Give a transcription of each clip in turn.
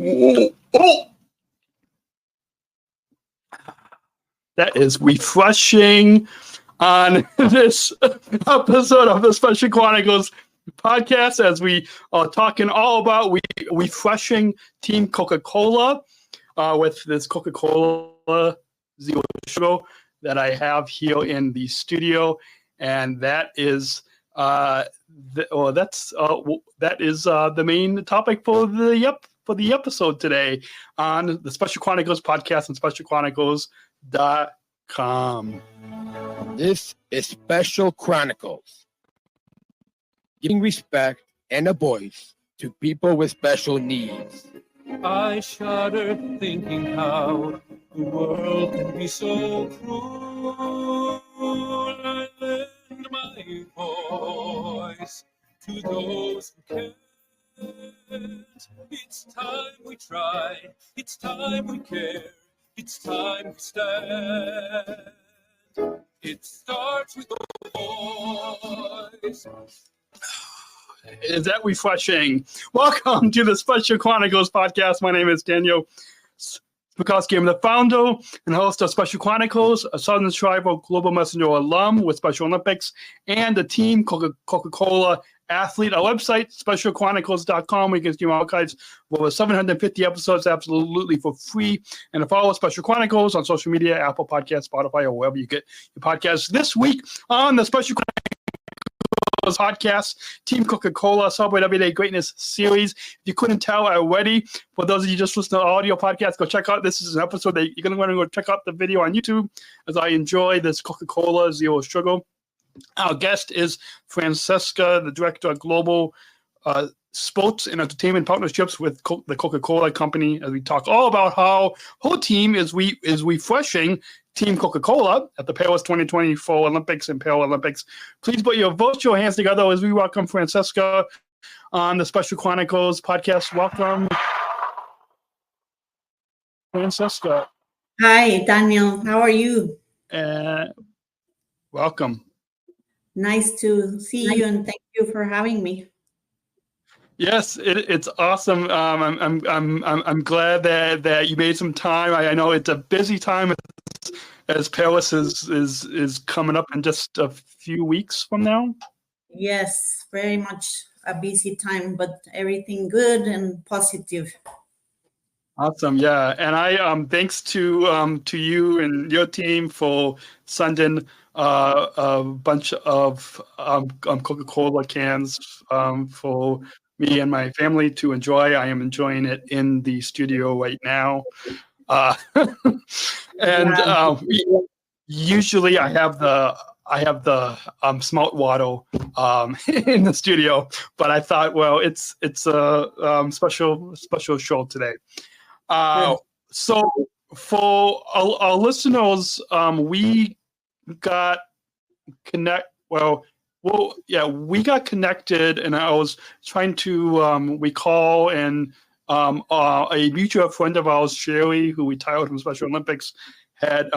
Oh, that is refreshing on this episode of the Special Chronicles Podcast, as we are talking all about refreshing Team Coca-Cola with this Coca-Cola Zero Sugar that I have here in the studio, and that is the main topic for the episode today on the Special Chronicles Podcast and SpecialChronicles.com. This is Special Chronicles, giving respect and a voice to people with special needs. I shudder thinking how the world can be so cruel. I lend my voice to those who can't. It's time we try, it's time we care, it's time we stand. It starts with a voice. Is that refreshing? Welcome to the Special Chronicles Podcast. My name is Daniel Smrokowski. I'm the founder and host of Special Chronicles, a Southern Tribal Global Messenger alum with Special Olympics and the Team Coca-Cola athlete. Our website, SpecialChronicles.com, where you can see my archives of over 750 episodes absolutely for free. And to follow Special Chronicles on social media, Apple Podcasts, Spotify, or wherever you get your podcasts. This week on the Special Chronicles Podcast, Team Coca-Cola Celebrate Everyday Greatness series. If you couldn't tell already, for those of you just listening to audio podcast, go check out. This is an episode that you're going to want to go check out the video on YouTube as I enjoy this Coca-Cola Zero Sugar. Our guest is Francesca, the Director of Global Sports and Entertainment Partnerships with the Coca-Cola Company, as we talk all about how her team is refreshing Team Coca-Cola at the Paris 2024 Olympics and Paralympics. Please put your virtual hands together as we welcome Francesca on the Special Chronicles Podcast. Welcome, Francesca. Hi, Daniel. How are you? Welcome. Nice to see you, and thank you for having me. Yes, it's awesome. I'm glad that you made some time. I know it's a busy time as Paris is coming up in just a few weeks from now. Yes, very much a busy time, but everything good and positive. Awesome, yeah, and I thanks to you and your team for sending a bunch of Coca-Cola cans for me and my family to enjoy. I am enjoying it in the studio right now, and usually I have the smart water in the studio, but I thought, well, it's a special show today. So for our listeners, we got we got connected, and I was trying to recall, and a mutual friend of ours, Sherry, who retired from Special Olympics, had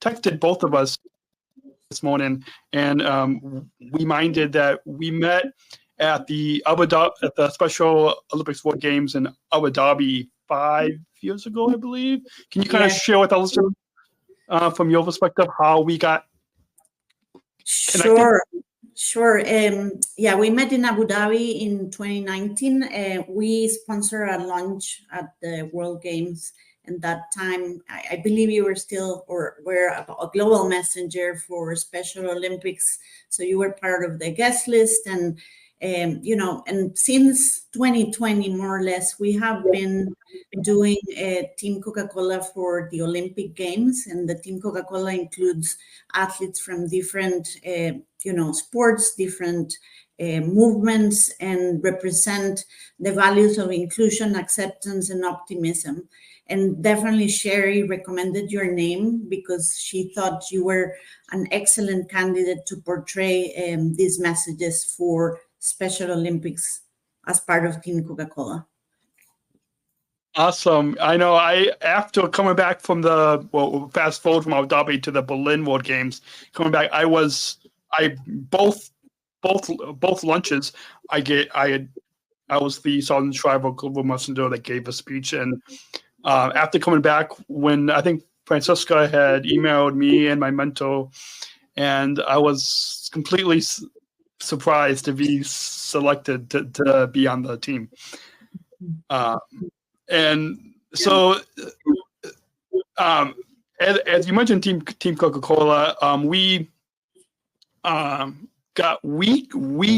texted both of us this morning, and reminded that we met at the Special Olympics World Games in Abu Dhabi 5 years ago, I believe. Can you kind of share with us from your perspective how we got connected? Sure. We met in Abu Dhabi in 2019. We sponsored a launch at the World Games. And that time, I believe you were were a global messenger for Special Olympics. So you were part of the guest list, and since 2020, more or less, we have been doing Team Coca-Cola for the Olympic Games, and the Team Coca-Cola includes athletes from different, sports, different movements, and represent the values of inclusion, acceptance, and optimism. And definitely Sherry recommended your name because she thought you were an excellent candidate to portray these messages for Special Olympics as part of Team Coca-Cola. Awesome. I know after coming back from fast forward from Abu Dhabi to the Berlin World Games, coming back, both lunches, I had I was the Southern Tribal Global Messenger that gave a speech. And after coming back, when I think Francesca had emailed me and my mentor, and I was completely surprised to be selected to be on the team. And so, as you mentioned, Team Coca-Cola, we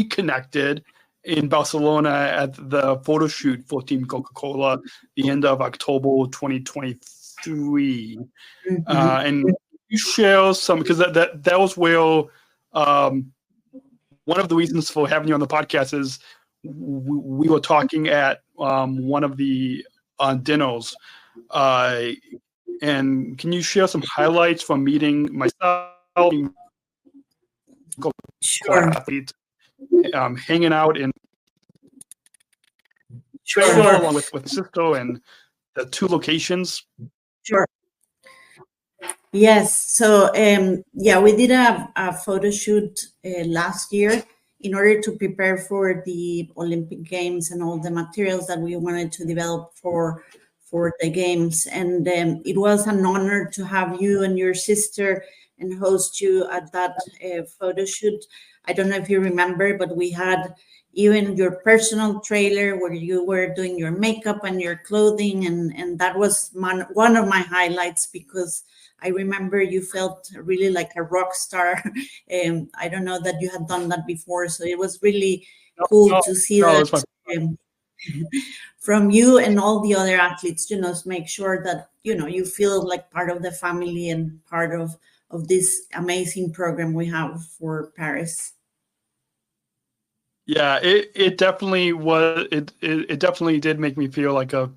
connected in Barcelona at the Photoshoot for Team Coca-Cola the end of October 2023. And you share some, because that was where one of the reasons for having you on the podcast is we were talking at one of the dinners. And can you share some highlights from meeting myself, Sure. athletes, hanging out in Sure. along with Cisco and the 2 locations? Sure. Yes. So, we did a photo shoot last year in order to prepare for the Olympic Games and all the materials that we wanted to develop for the games. And it was an honor to have you and your sister and host you at that photo shoot. I don't know if you remember, but we had even your personal trailer where you were doing your makeup and your clothing. And that was one of my highlights, because I remember you felt really like a rock star. I don't know that you had done that before. So it was really cool to see that from you and all the other athletes, to make sure that, you feel like part of the family and part of this amazing program we have for Paris. Yeah, it definitely was. It definitely did make me feel like a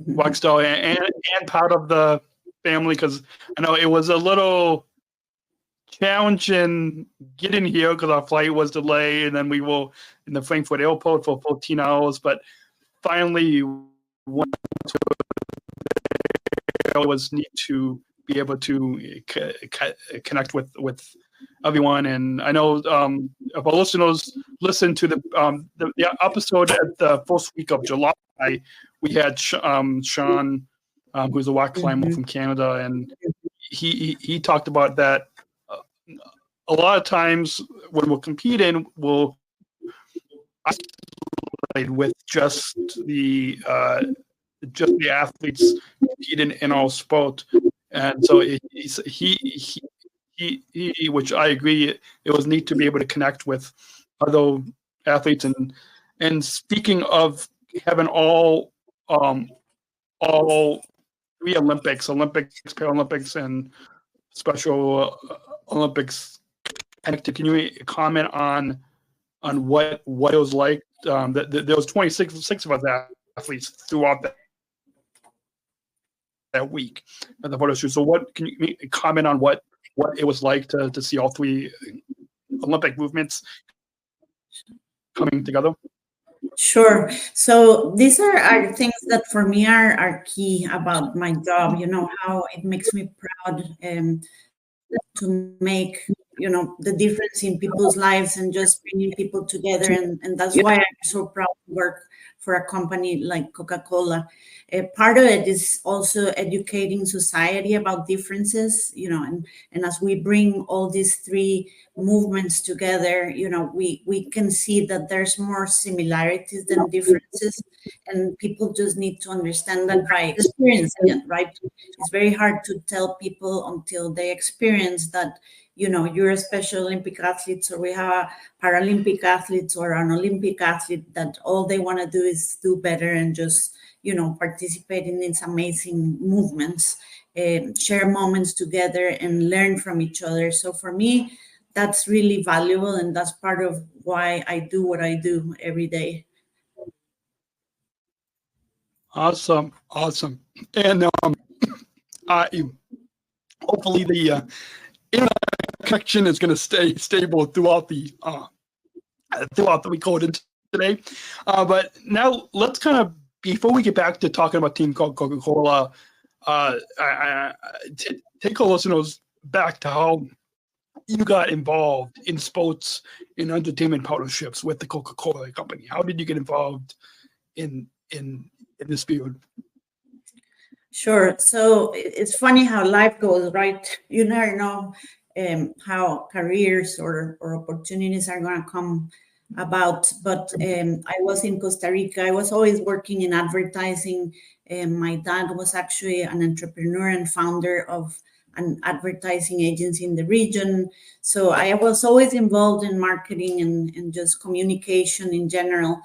rock star and part of the family, because I know it was a little challenging getting here because our flight was delayed, and then we were in the Frankfurt airport for 14 hours. But finally, went to it was neat to be able to connect with everyone. And I know if our listeners listen to the episode at the first week of July, we had Sean, who's a rock climber from Canada, and he talked about that. A lot of times when we're competing, we'll isolate with just the athletes competing in our sport, and so he, which I agree, it was neat to be able to connect with other athletes. And speaking of having all 3 Olympics, Paralympics, and Special Olympics, can you comment on what it was like? There was 26 of us athletes throughout that week at the photo shoot. So what can you comment on what it was like to see all 3 Olympic movements coming together? Sure. So these are things that for me are key about my job. How it makes me proud to make the difference in people's lives and just bringing people together, and that's why I'm so proud to work for a company like Coca-Cola. Part of it is also educating society about differences, and as we bring all these 3 movements together, we can see that there's more similarities than differences, and people just need to understand that by experiencing it, right? It's very hard to tell people until they experience that, you're a Special Olympic athlete, or we have a Paralympic athletes or an Olympic athlete that all they want to do is do better and just, participate in these amazing movements, share moments together and learn from each other. So for me, that's really valuable, and that's part of why I do what I do every day. Awesome. And hopefully the internet connection is going to stay stable throughout the recording today. But now let's kind of, before we get back to talking about Team Coca-Cola, take our listeners back to how you got involved in sports and entertainment partnerships with the Coca-Cola Company? How did you get involved in this field? Sure. So it's funny how life goes, right? You never know how careers or opportunities are going to come about. But I was in Costa Rica. I was always working in advertising. My dad was actually an entrepreneur and founder of an advertising agency in the region. So I was always involved in marketing and just communication in general.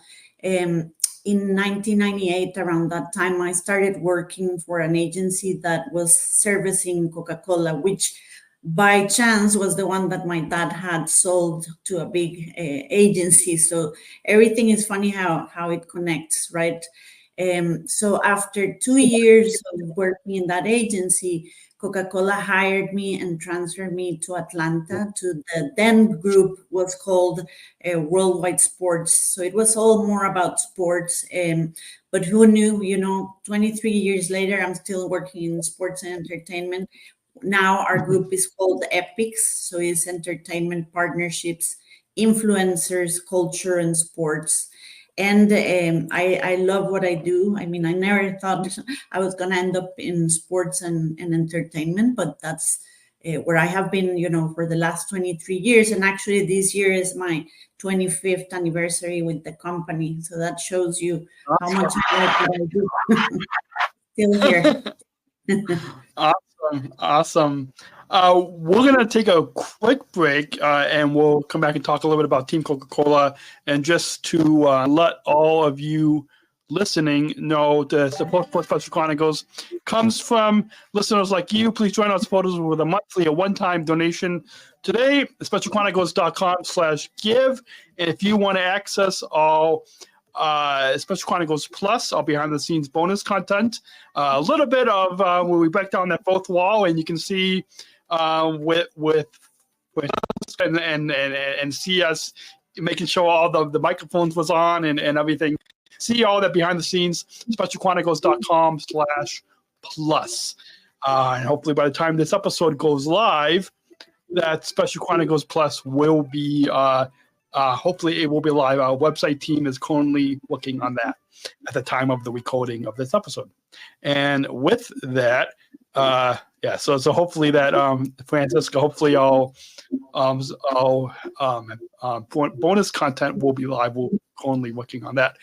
In 1998, around that time, I started working for an agency that was servicing Coca-Cola, which by chance was the one that my dad had sold to a big agency. So everything is funny how it connects, right? So after 2 years of working in that agency, Coca-Cola hired me and transferred me to Atlanta to the then group was called Worldwide Sports. So it was all more about sports. But who knew, 23 years later, I'm still working in sports and entertainment. Now our group is called Epics. So it's entertainment partnerships, influencers, culture, and sports. And I love what I do. I mean, I never thought I was going to end up in sports and entertainment, but that's where I have been, for the last 23 years. And actually, this year is my 25th anniversary with the company. So that shows you how much I like what I do. Still here. Awesome. We're going to take a quick break and we'll come back and talk a little bit about Team Coca-Cola. And just to let all of you listening know, the support for Special Chronicles comes from listeners like you. Please join our supporters with a one-time donation today, specialchronicles.com/give. And if you want to access all Special Chronicles Plus, all behind-the-scenes bonus content, a little bit of where we break down that fourth wall, and you can see with and see us making sure all the microphones was on and everything. See all that behind the scenes, specialchronicles.com/plus. And hopefully by the time this episode goes live, that Special Chronicles Plus will be hopefully it will be live. Our website team is currently working on that at the time of the recording of this episode. And with that, so hopefully that Francesca, hopefully all bonus content will be live. We're currently working on that.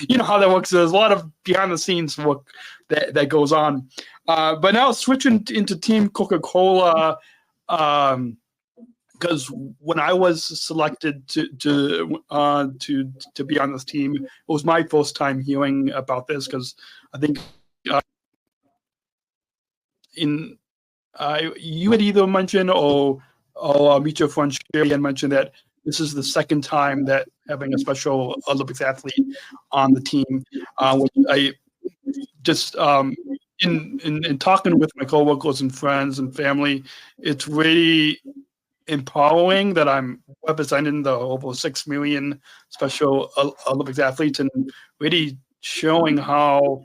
You know how that works. There's a lot of behind the scenes work that goes on. But now switching into Team Coca-Cola, because when I was selected to be on this team, it was my first time hearing about this, because I think you had either mentioned or mutual friend Sherry had mentioned that this is the second time that having a Special Olympics athlete on the team, which I just in talking with my coworkers and friends and family, it's really empowering that I'm representing the over 6 million Special Olympics athletes and really showing how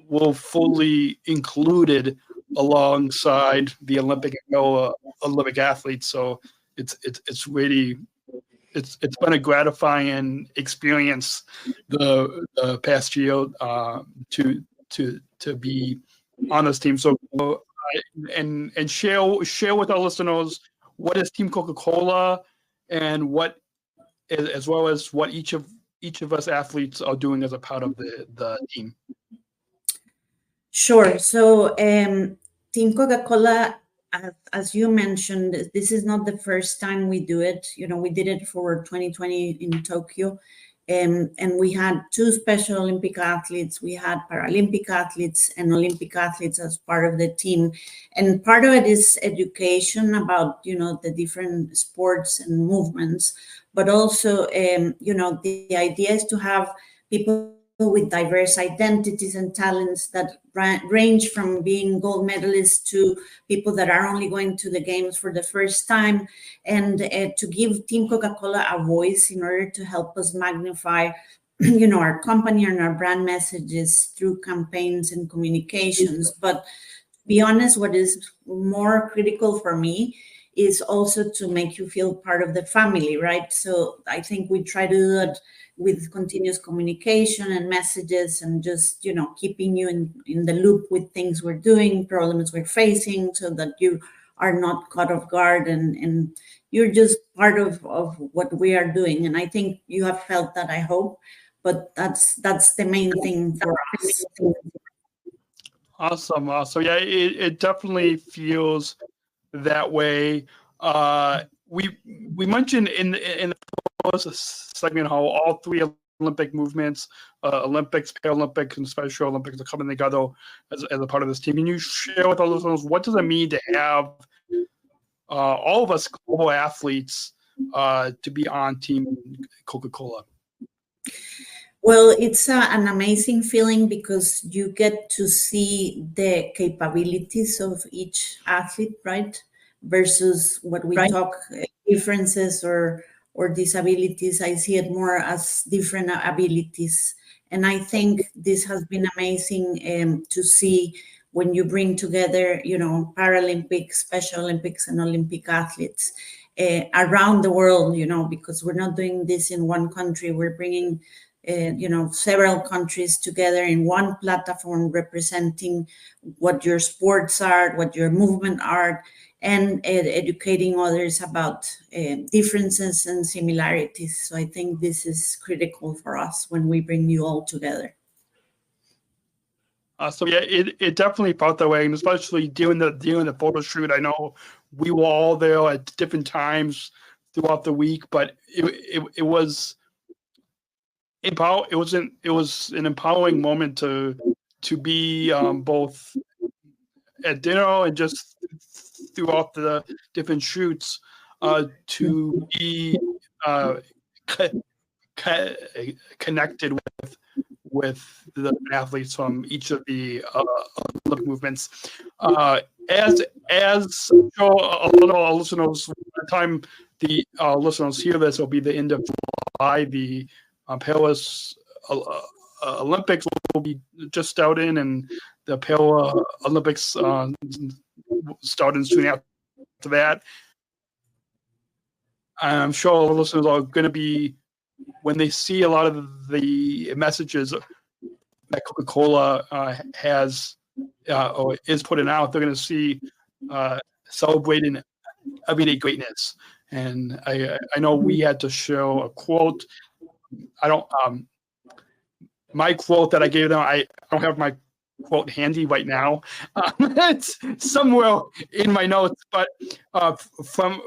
we're fully included alongside the Olympic and Olympic athletes. So it's been a gratifying experience the past year to be on this team. So and share with our listeners what is Team Coca-Cola and what, as well as what each of us athletes are doing as a part of the team. Sure. So Team Coca-Cola, as you mentioned, this is not the first time we do it. We did it for 2020 in Tokyo. And we had 2 Special Olympic athletes. We had Paralympic athletes and Olympic athletes as part of the team. And part of it is education about, the different sports and movements. But also, the idea is to have people with diverse identities and talents that range from being gold medalists to people that are only going to the games for the first time, and to give Team Coca-Cola a voice in order to help us magnify, our company and our brand messages through campaigns and communications. But to be honest, what is more critical for me is also to make you feel part of the family, right? So I think we try to do that with continuous communication and messages, and just, keeping you in the loop with things we're doing, problems we're facing, so that you are not caught off guard, and you're just part of what we are doing. And I think you have felt that, I hope, but that's the main thing for us. Awesome. Yeah, it definitely feels that way. We mentioned in the first segment how all three Olympic movements, Olympics, Paralympics, and Special Olympics, are coming together as a part of this team. Can you share with our listeners, what does it mean to have all of us global athletes to be on Team Coca-Cola? Well, it's an amazing feeling, because you get to see the capabilities of each athlete, right? Versus what we talk differences or disabilities. I see it more as different abilities. And I think this has been amazing to see when you bring together, Paralympic, Special Olympics, and Olympic athletes around the world, because we're not doing this in one country. We're bringing several countries together in one platform, representing what your sports are, what your movement are, and educating others about differences and similarities. So I think this is critical for us when we bring you all together. So yeah, it definitely felt that way, and especially doing the photo shoot. I know we were all there at different times throughout the week, but it was it was an empowering moment to be both at dinner and just throughout the different shoots to be connected with the athletes from each of the Olympic movements. As our listeners, by the time the listeners hear this, will be the end of July. The Paris Olympics will be just starting, and the Paralympics starting soon after that. I'm sure our listeners are going to be, when they see a lot of the messages that Coca-Cola has or is putting out, they're going to see celebrating everyday greatness. And I know we had to show a quote. My quote that I gave them, I don't have my quote handy right now. It's somewhere in my notes, but from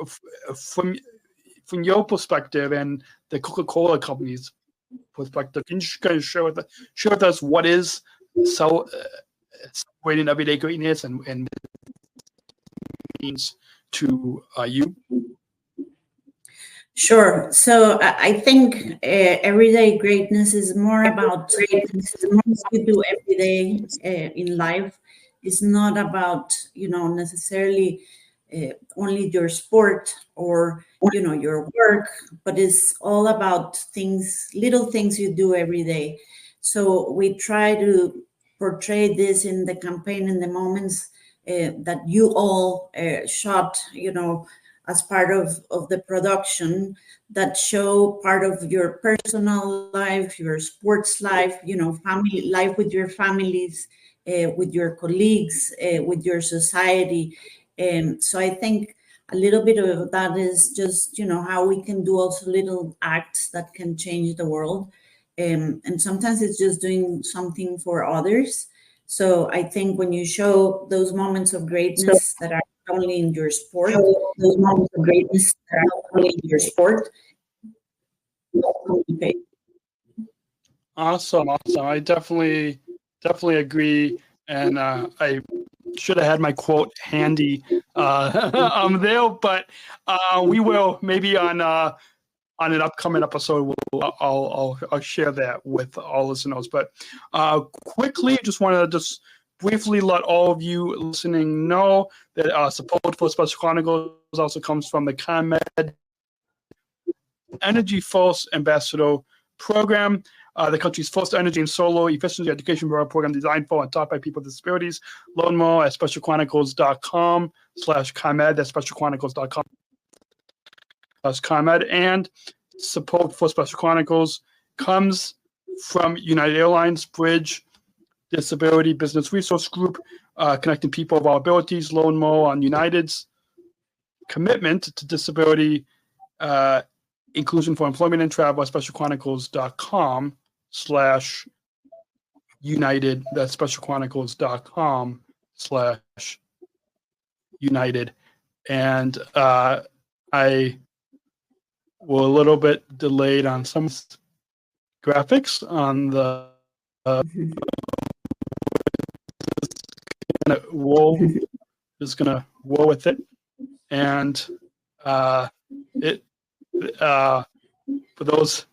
your perspective and the Coca-Cola Company's perspective, can you kind of share with us what is celebrating everyday greatness and means to you? Sure. So I think everyday greatness is more about things you do every day in life. It's not about, necessarily only your sport or, your work, but it's all about little things you do every day. So we try to portray this in the campaign, in the moments that you all shot, as part of the production, that show part of your personal life, your sports life, family life with your families, with your colleagues, with your society. So I think a little bit of that is just, how we can do also little acts that can change the world. And sometimes it's just doing something for others. So I think when you show those moments of greatness that are only in your sport, those moments of greatness that are only in your sport. Awesome. I definitely agree, and I should have had my quote handy there, but we will maybe on an upcoming episode. I'll share that with all listeners. But quickly, just want to briefly let all of you listening know that support for Special Chronicles also comes from the ComEd Energy First Ambassador Program. the country's first energy and solar efficiency education program designed for and taught by people with disabilities. Learn more at specialchronicles.com/ComEd. That's specialchronicles.com/ComEd. And support for Special Chronicles comes from United Airlines Bridge Disability Business Resource Group, connecting people of all abilities. Learn more on United's commitment to disability inclusion for employment and travel at specialchronicles.com/United. That's specialchronicles.com/United. And I were a little bit delayed on some graphics on the just gonna roll with it, and it for those,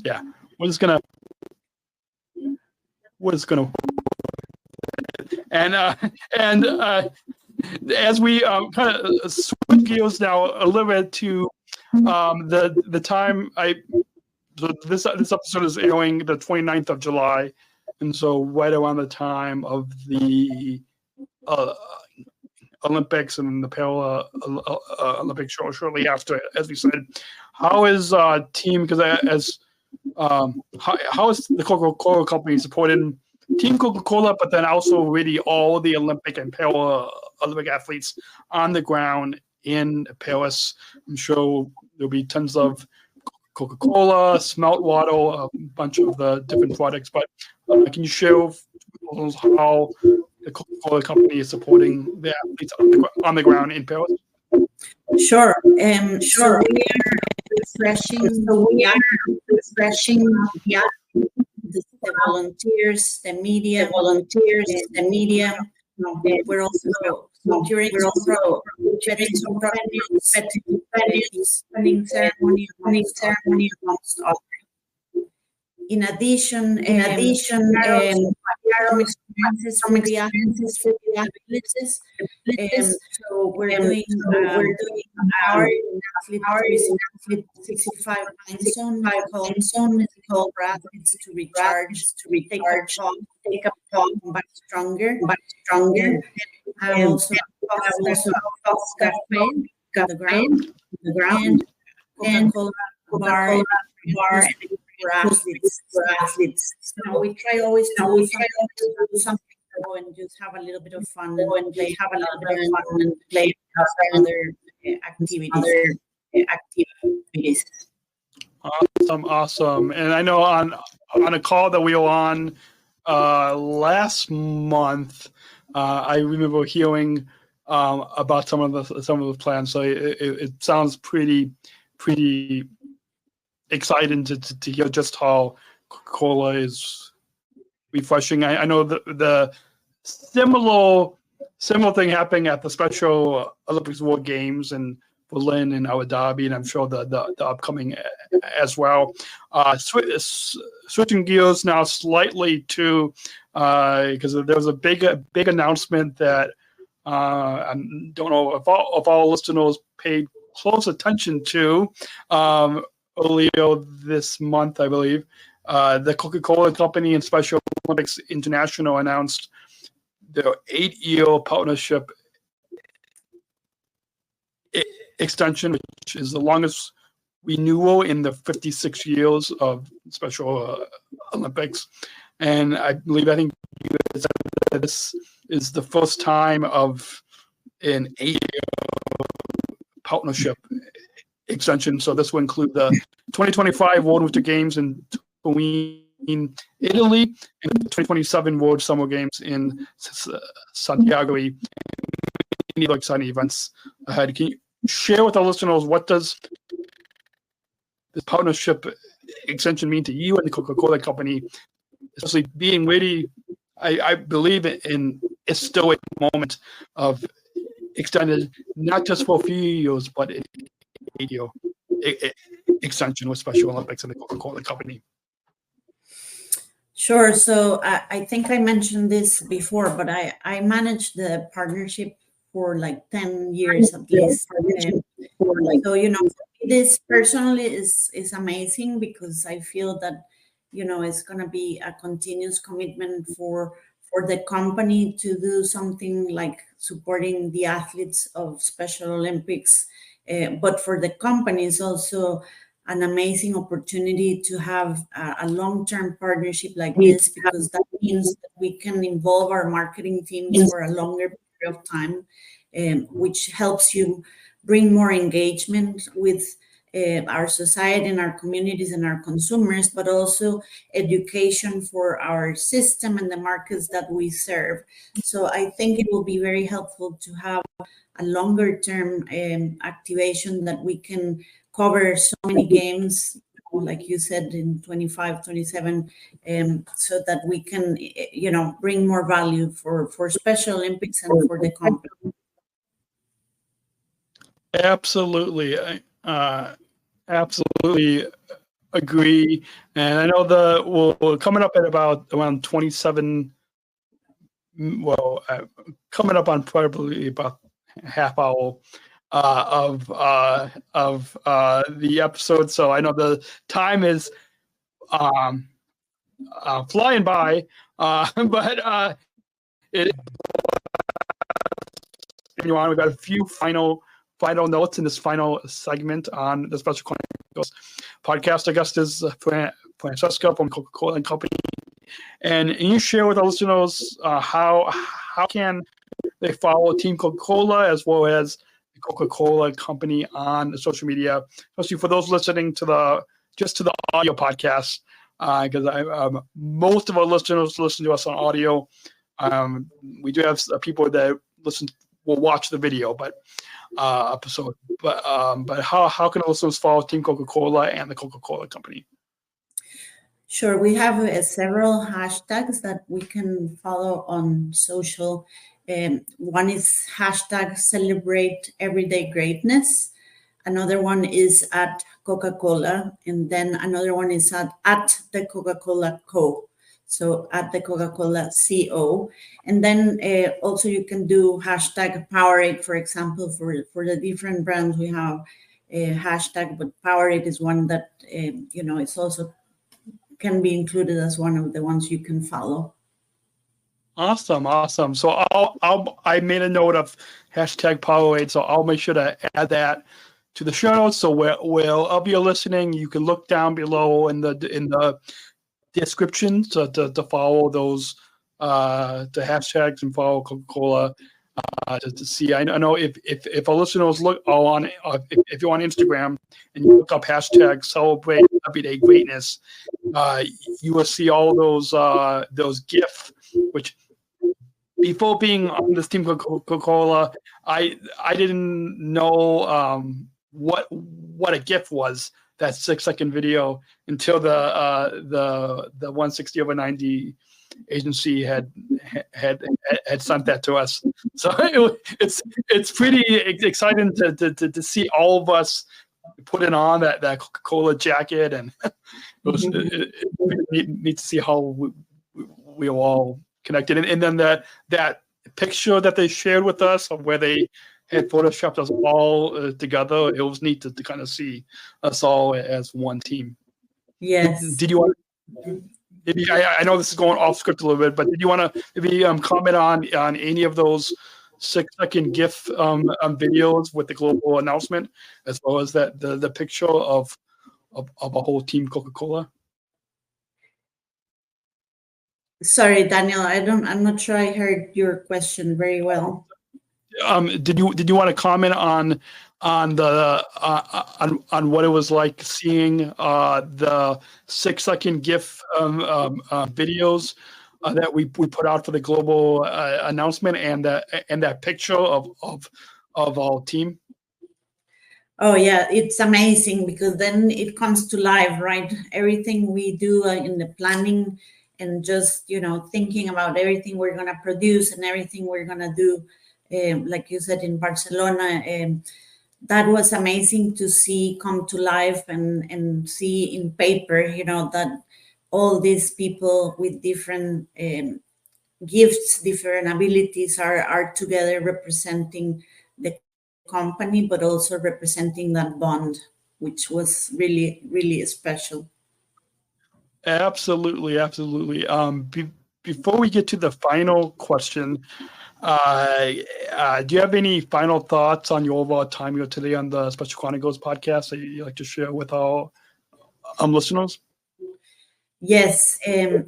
yeah, we're gonna and as we kind of switch gears now a little bit to the time this episode is airing the 29th of July, and so right around the time of the Olympics and the Olympics shortly after, as we said. How is team? Because how is the Coca-Cola Company supporting Team Coca-Cola, but then also really all the Olympic and Olympic athletes on the ground in Paris? I'm sure there'll be tons of Coca-Cola, Smelt Water, a bunch of the different products. But can you share with us how the Coca-Cola Company is supporting the athletes on the ground in Paris? Sure. So we are refreshing the volunteers, the media. We're also during spending ceremony amongst others. In addition, some experiences for the athletes. So we're doing our athlete 65 time zone is called for athletes to recharge, take up talk, but stronger. Also cafe, the ground, and Coca-Cola bar for athletes. So we try always to do something and just have a little bit of fun and play other activities. Awesome. And I know on a call that we were on last month, I remember hearing about some of the plans. So it sounds pretty exciting to hear just how Coca-Cola is refreshing. I know the similar thing happening at the Special Olympics World Games in Berlin and Abu Dhabi, and I'm sure the upcoming as well. Switching gears now slightly to because there was a big announcement that I don't know if all listeners paid close attention to earlier this month, I believe. The Coca-Cola Company and Special Olympics International announced their 8-year partnership extension, which is the longest renewal in the 56 years of Special Olympics. And I think this is the first time of an 8-year partnership extension. So this will include the 2025 World Winter Games in Turin, Italy, and the 2027 World Summer Games in Santiago. Many exciting events ahead. Can you share with our listeners what does this partnership extension mean to you and the Coca-Cola Company, especially being ready? I believe it's still a moment of extended, not just for a few years, but a 8-year extension with Special Olympics and the Coca-Cola Company. Sure. So I think I mentioned this before, but I managed the partnership for like 10 years at least. So, this personally is amazing because I feel that it's going to be a continuous commitment for the company to do something like supporting the athletes of Special Olympics. But for the company, it's also an amazing opportunity to have a long-term partnership like this, because that means that we can involve our marketing teams for a longer period of time, which helps you bring more engagement with our society and our communities and our consumers, but also education for our system and the markets that we serve. So I think it will be very helpful to have a longer term activation that we can cover so many games, like you said, in 25, 27, so that we can, bring more value for Special Olympics and for the company. Absolutely. Absolutely agree. And I know we're coming up at around 27, coming up on probably about half hour of the episode. So I know the time is flying by, but it we've got a few final notes in this final segment on the Special Chronicles podcast. Our guest is Francesca from Coca-Cola Company, and you share with our listeners how can they follow Team Coca-Cola as well as the Coca-Cola Company on social media, especially for those listening to the audio podcast, because most of our listeners listen to us on audio. We do have people that will watch the video, but episode. But how can listeners follow Team Coca-Cola and the Coca-Cola Company? Sure, we have several hashtags that we can follow on social. One is hashtag Celebrate Everyday Greatness. Another one is at Coca-Cola, and then another one is at the Coca-Cola Co. So at the Coca-Cola CO. And then also you can do hashtag Powerade, for example, for the different brands. We have a hashtag, but Powerade is one that, it's also can be included as one of the ones you can follow. Awesome. So I made a note of hashtag Powerade, so I'll make sure to add that to the show notes. So where if you're listening, you can look down below in the description to follow those the hashtags and follow Coca-Cola to see. I know if our listeners look if you're on Instagram and you look up hashtag Celebrate Everyday Greatness, you will see all those GIFs, which before being on this Team Coca-Cola, I didn't know what a GIF was. That 6-second video until the 160/90 agency had sent that to us. So it's pretty exciting to see all of us putting on that Coca-Cola jacket, and it's neat to see how we all connected. And then that picture that they shared with us of where they had photoshopped us all together. It was neat to kind of see us all as one team. Yes. Did you want? Maybe I know this is going off script a little bit, but did you want to maybe comment on any of those 6-second GIF videos with the global announcement, as well as the picture of a whole Team Coca-Cola? Sorry, Daniel, I'm not sure I heard your question very well. Did you want to comment on what it was like seeing the 6-second GIF videos that we put out for the global announcement, and that picture of our team? Oh yeah, it's amazing, because then it comes to life, right? Everything we do in the planning and just thinking about everything we're gonna produce and everything we're gonna do. Like you said, in Barcelona, that was amazing to see come to life and see in paper, that all these people with different gifts, different abilities are together representing the company, but also representing that bond, which was really, really special. Absolutely. Before we get to the final question, do you have any final thoughts on your overall time here today on the Special Chronicles podcast that you'd like to share with our listeners? Yes.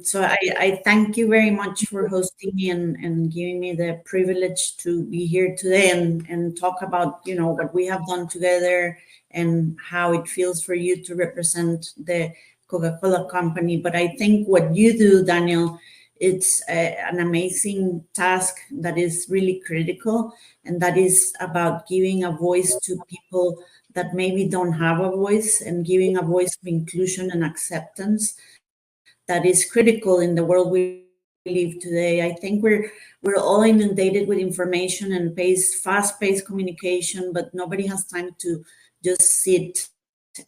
So I thank you very much for hosting me and giving me the privilege to be here today and talk about, what we have done together and how it feels for you to represent the Coca-Cola Company. But I think what you do, Daniel, it's an amazing task that is really critical, and that is about giving a voice to people that maybe don't have a voice, and giving a voice of inclusion and acceptance that is critical in the world we live today. I think we're all inundated with information and fast-paced communication, but nobody has time to just sit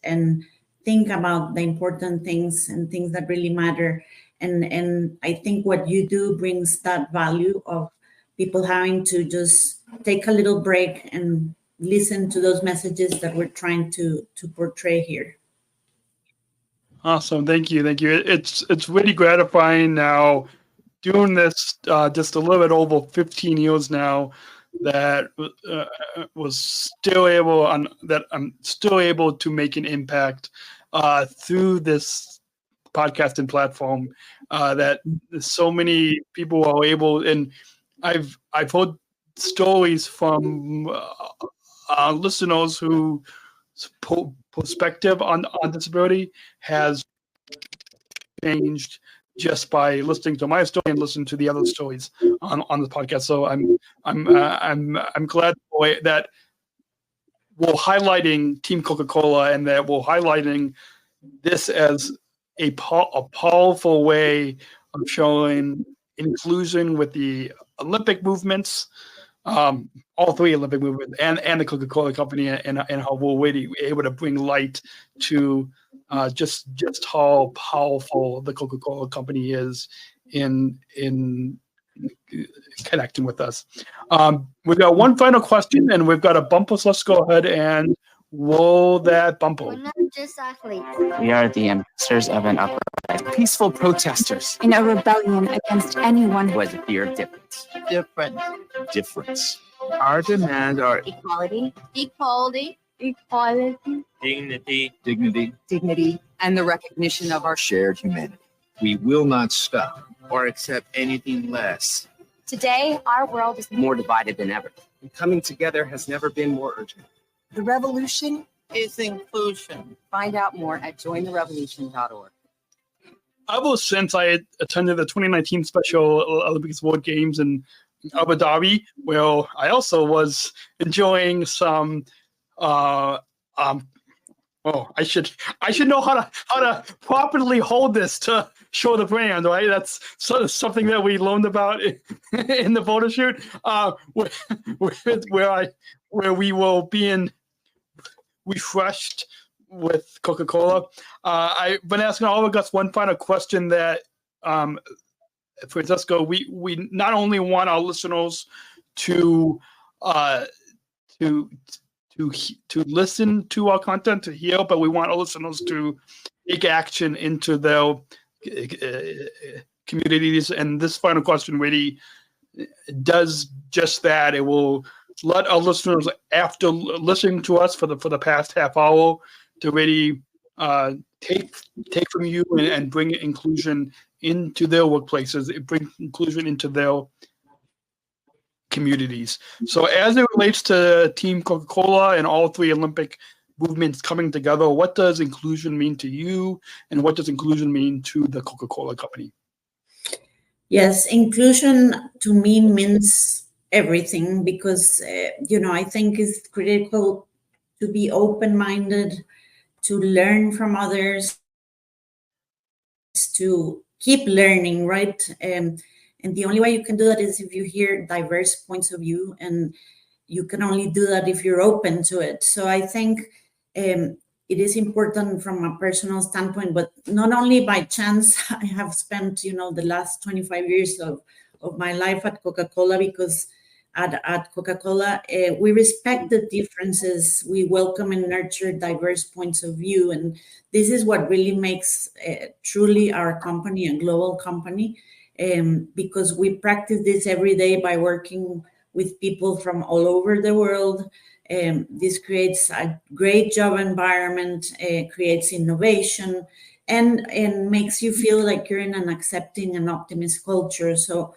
and think about the important things and things that really matter. And I think what you do brings that value of people having to just take a little break and listen to those messages that we're trying to portray here. Awesome. Thank you. It's really gratifying now doing this just a little bit over 15 years now that was still able that I'm still able to make an impact through this podcasting platform that so many people are able, and I've heard stories from listeners who perspective on disability has changed just by listening to my story and listening to the other stories on the podcast. So I'm glad that we're highlighting Team Coca-Cola and that we're highlighting this as a powerful way of showing inclusion with the Olympic movements, all three Olympic movements, and the Coca-Cola Company, and how we're really able to bring light to just how powerful the Coca-Cola Company is in connecting with us. We've got one final question, and we've got a bumper. So let's go ahead and roll that bumper. We're not just athletes. We are the ambassadors of an uprising, peaceful protesters in a rebellion against anyone who has a fear of difference. Difference. Our demands are Equality. Dignity. and the recognition of our Shared humanity. We will not stop or accept anything less. Today, our world is more divided than ever. And coming together has never been more urgent. the revolution. Is inclusion. Find out more at jointherevolution.org. Ever since I attended the 2019 Special Olympics World Games in Abu Dhabi, where I also was enjoying some. I should know how to properly hold this to show the brand, right? That's sort of something that we learned about in the Photoshoot, where we were being refreshed with Coca-Cola. I've been asking all of us one final question that, Francesca, we not only want our listeners to listen to our content, to hear, but we want our listeners to take action into their communities. And this final question really does just that. It will let our listeners, after listening to us for the past half hour, to really take from you and bring inclusion into their workplaces, bring inclusion into their communities. So as it relates to Team Coca-Cola and all three Olympic movements coming together, what does inclusion mean to you, and what does inclusion mean to the Coca-Cola Company? Yes, inclusion to me means everything, because I think it's critical to be open-minded, to learn from others, to keep learning, right? And the only way you can do that is if you hear diverse points of view, and you can only do that if you're open to it. So I think it is important from a personal standpoint, but not only by chance. I have spent, the last 25 years of my life at Coca-Cola, because at Coca-Cola. We respect the differences. We welcome and nurture diverse points of view. And this is what really makes truly our company a global company, because we practice this every day by working with people from all over the world. This creates a great job environment, creates innovation, and makes you feel like you're in an accepting and optimist culture. So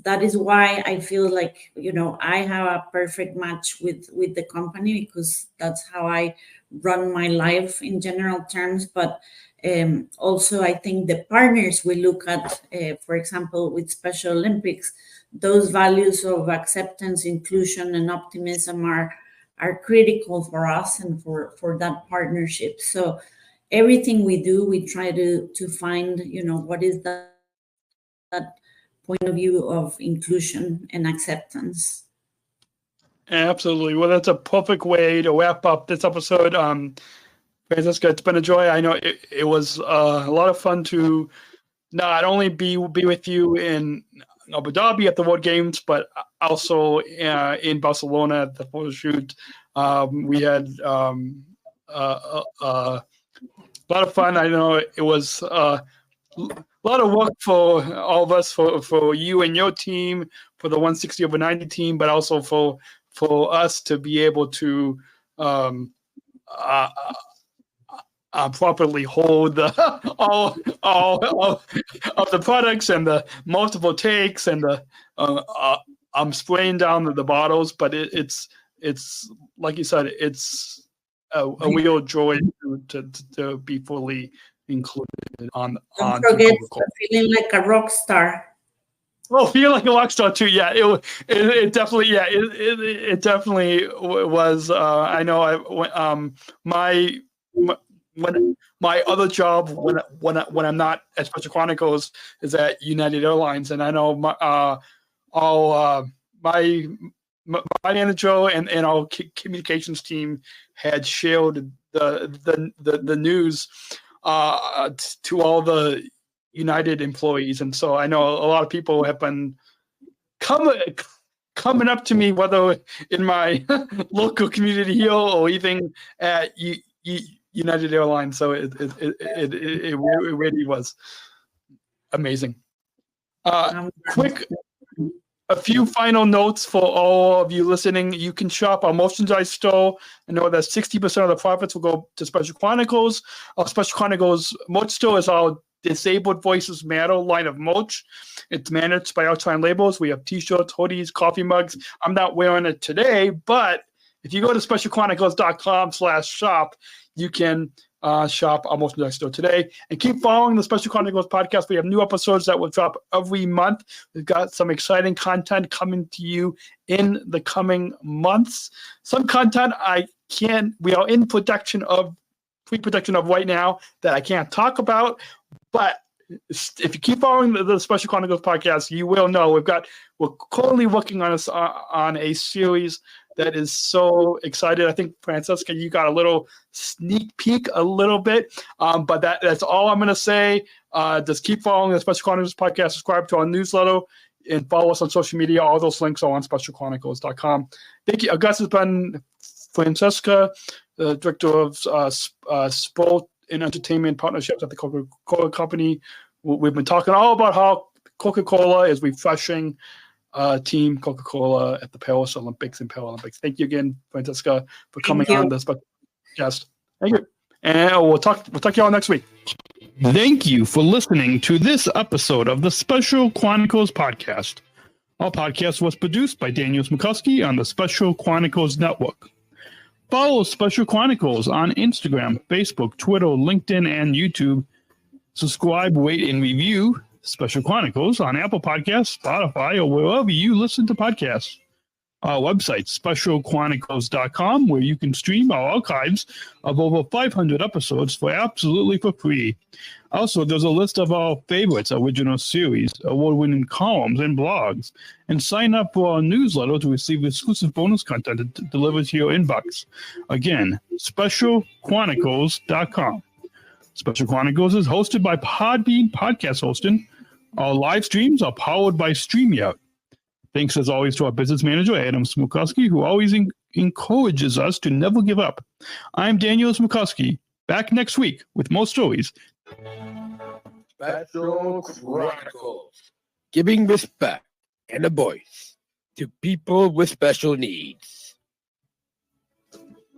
that is why I feel like, I have a perfect match with the company, because that's how I run my life in general terms. But also, I think the partners we look at, for example, with Special Olympics, those values of acceptance, inclusion, and optimism are critical for us and for that partnership. So everything we do, we try to find, what is that point of view of inclusion and acceptance. Absolutely. Well, that's a perfect way to wrap up this episode. Francesca, it's been a joy. I know it was a lot of fun to not only be with you in Abu Dhabi at the World Games, but also in Barcelona at the Photoshoot. We had a lot of fun. I know it was a lot of work for all of us, for you and your team, for the 160 over 90 team, but also for us to be able to properly hold all of the products and the multiple takes and the I'm spraying down the bottles, but it's like you said, it's a real joy to be fully included on. Don't forget feeling like a rock star. Oh, feel like a rock star too. Yeah, it definitely. Yeah, it definitely was. I know. When my other job, when I'm not at Special Chronicles, is at United Airlines, and I know my manager and our communications team had shared the news to all the United employees, and so I know a lot of people have been coming up to me, whether in my local community here or even at United Airlines. So it really was amazing. A few final notes for all of you listening. You can shop our merchandise store. I know that 60% of the profits will go to Special Chronicles. Our Special Chronicles merch store is our Disabled Voices Matter line of merch. It's managed by Outshine Labels. We have t-shirts, hoodies, coffee mugs. I'm not wearing it today, but if you go to specialchronicles.com/shop, you can shop our merchandise store today. And keep following the Special Chronicles podcast. We have new episodes that will drop every month. We've got some exciting content coming to you in the coming months. Some content we are in pre-production of right now that I can't talk about. But if you keep following the Special Chronicles podcast, you will know we're currently working on a series that is so excited. I think, Francesca, you got a little sneak peek a little bit, but that's all I'm going to say. Just keep following the Special Chronicles podcast, subscribe to our newsletter, and follow us on social media. All those links are on specialchronicles.com. Thank you. Our guest has been Francesca, the Director of Sport and Entertainment Partnerships at the Coca-Cola Company. We've been talking all about how Coca-Cola is refreshing Team Coca-Cola at the Paris Olympics and Paralympics. Thank you again, Francesca, for coming on this podcast. Thank you. And we'll talk to you all next week. Thank you for listening to this episode of the Special Chronicles Podcast. Our podcast was produced by Daniel Smrokowski on the Special Chronicles Network. Follow Special Chronicles on Instagram, Facebook, Twitter, LinkedIn, and YouTube. Subscribe, rate, and review Special Chronicles on Apple Podcasts, Spotify, or wherever you listen to podcasts. Our website, specialchronicles.com, where you can stream our archives of over 500 episodes for free. Also, there's a list of our favorites, original series, award-winning columns, and blogs. And sign up for our newsletter to receive exclusive bonus content delivered to your inbox. Again, specialchronicles.com. Special Chronicles is hosted by Podbean Podcast Hosting. Our live streams are powered by StreamYard. Thanks as always to our business manager, Adam Smrokowski, who always encourages us to never give up. I'm Daniel Smrokowski, back next week with more stories. Special Chronicles, giving respect and a voice to people with special needs.